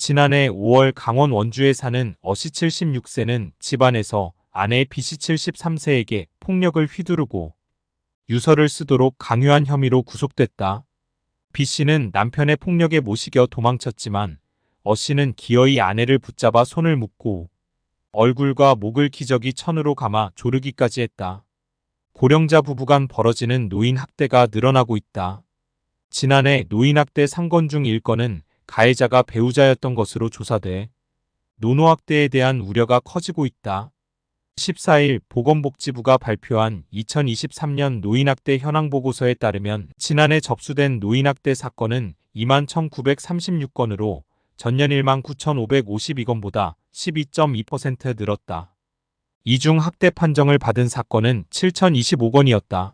지난해 5월 강원 원주에 사는 어씨 76세는 집안에서 아내 B씨 73세에게 폭력을 휘두르고 유서를 쓰도록 강요한 혐의로 구속됐다. B씨는 남편의 폭력에 못 이겨 도망쳤지만 어씨는 기어이 아내를 붙잡아 손을 묶고 얼굴과 목을 기저귀 천으로 감아 조르기까지 했다. 고령자 부부 간 벌어지는 노인 학대가 늘어나고 있다. 지난해 노인 학대 3건 중 1건은 가해자가 배우자였던 것으로 조사돼 노노학대에 대한 우려가 커지고 있다. 14일 보건복지부가 발표한 2023년 노인학대 현황보고서에 따르면 지난해 접수된 노인학대 사건은 21,936건으로 전년 19,552건보다 12.2% 늘었다. 이 중 학대 판정을 받은 사건은 7,025건이었다.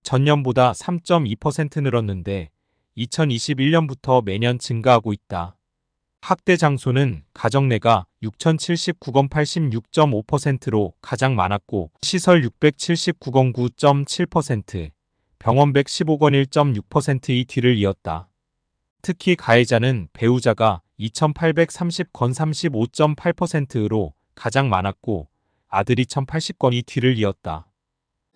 전년보다 3.2% 늘었는데 2021년부터 매년 증가하고 있다. 학대 장소는 가정 내가 6,079건 86.5%로 가장 많았고 시설 679건 9.7%, 병원 115건 1.6%의 뒤를 이었다. 특히 가해자는 배우자가 2,830건 35.8%로 가장 많았고 아들이 1,080건이 뒤를 이었다.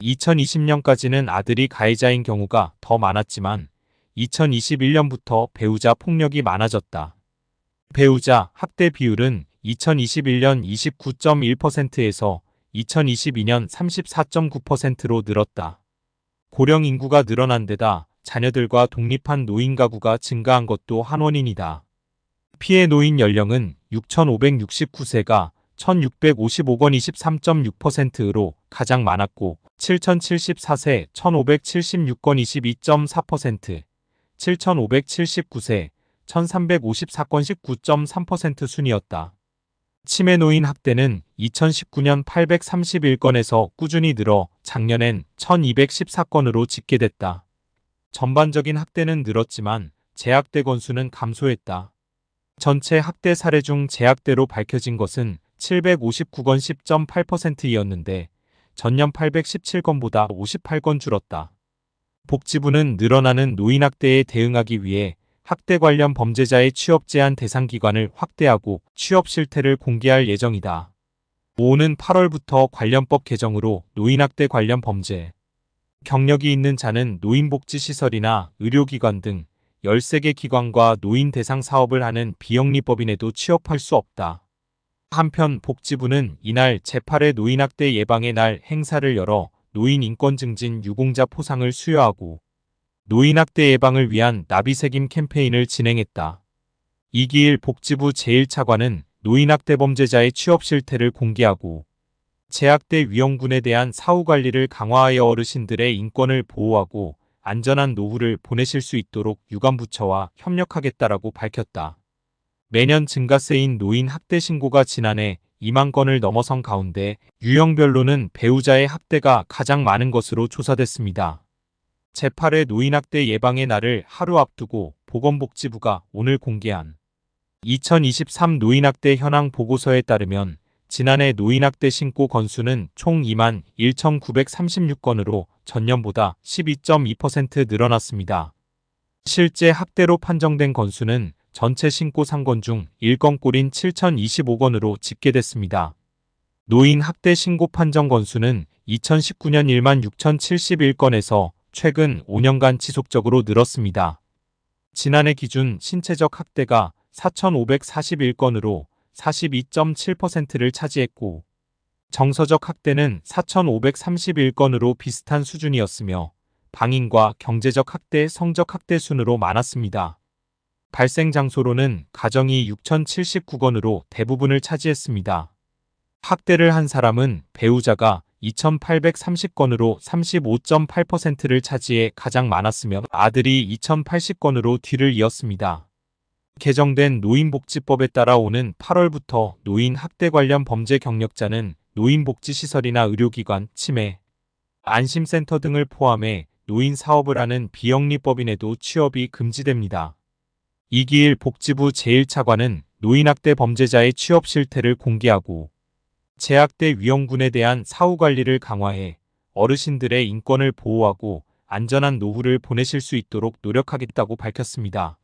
2020년까지는 아들이 가해자인 경우가 더 많았지만 2021년부터 배우자 폭력이 많아졌다. 배우자 학대 비율은 2021년 29.1%에서 2022년 34.9%로 늘었다. 고령 인구가 늘어난 데다 자녀들과 독립한 노인 가구가 증가한 것도 한 원인이다. 피해 노인 연령은 6,569세가 1,655건 23.6%로 가장 많았고 7,074세 1,576건 22.4%, 7,579세 1,354건 19.3% 순이었다. 치매 노인 학대는 2019년 831건에서 꾸준히 늘어 작년엔 1,214건으로 집계됐다. 전반적인 학대는 늘었지만 재학대 건수는 감소했다. 전체 학대 사례 중 재학대로 밝혀진 것은 759건 10.8%이었는데 전년 817건보다 58건 줄었다. 복지부는 늘어나는 노인학대에 대응하기 위해 학대 관련 범죄자의 취업 제한 대상 기관을 확대하고 취업 실태를 공개할 예정이다. 오는 8월부터 관련법 개정으로 노인학대 관련 범죄, 경력이 있는 자는 노인복지시설이나 의료기관 등 13개 기관과 노인 대상 사업을 하는 비영리법인에도 취업할 수 없다. 한편 복지부는 이날 제8회 노인학대 예방의 날 행사를 열어 노인 인권 증진 유공자 포상을 수여하고 노인학대 예방을 위한 나비새김 캠페인을 진행했다. 이기일 복지부 제1차관은 노인학대 범죄자의 취업 실태를 공개하고 재학대 위험군에 대한 사후관리를 강화하여 어르신들의 인권을 보호하고 안전한 노후를 보내실 수 있도록 유관부처와 협력하겠다라고 밝혔다. 매년 증가세인 노인 학대 신고가 지난해 2만 건을 넘어선 가운데 유형별로는 배우자의 학대가 가장 많은 것으로 조사됐습니다. 제8회 노인학대 예방의 날을 하루 앞두고 보건복지부가 오늘 공개한 2023 노인학대 현황 보고서에 따르면 지난해 노인학대 신고 건수는 총 2만 1,936건으로 전년보다 12.2% 늘어났습니다. 실제 학대로 판정된 건수는 전체 신고 3건 중 1건꼴인 7,025건으로 집계됐습니다. 노인 학대 신고 판정 건수는 2019년 1만 6,071건에서 최근 5년간 지속적으로 늘었습니다. 지난해 기준 신체적 학대가 4,541건으로 42.7%를 차지했고 정서적 학대는 4,531건으로 비슷한 수준이었으며 방임과 경제적 학대, 성적 학대 순으로 많았습니다. 발생 장소로는 가정이 6,079건으로 대부분을 차지했습니다. 학대를 한 사람은 배우자가 2,830건으로 35.8%를 차지해 가장 많았으며 아들이 2,080건으로 뒤를 이었습니다. 개정된 노인복지법에 따라 오는 8월부터 노인 학대 관련 범죄 경력자는 노인복지시설이나 의료기관, 치매, 안심센터 등을 포함해 노인 사업을 하는 비영리법인에도 취업이 금지됩니다. 이기일 복지부 제1차관은 노인학대 범죄자의 취업 실태를 공개하고 재학대 위험군에 대한 사후관리를 강화해 어르신들의 인권을 보호하고 안전한 노후를 보내실 수 있도록 노력하겠다고 밝혔습니다.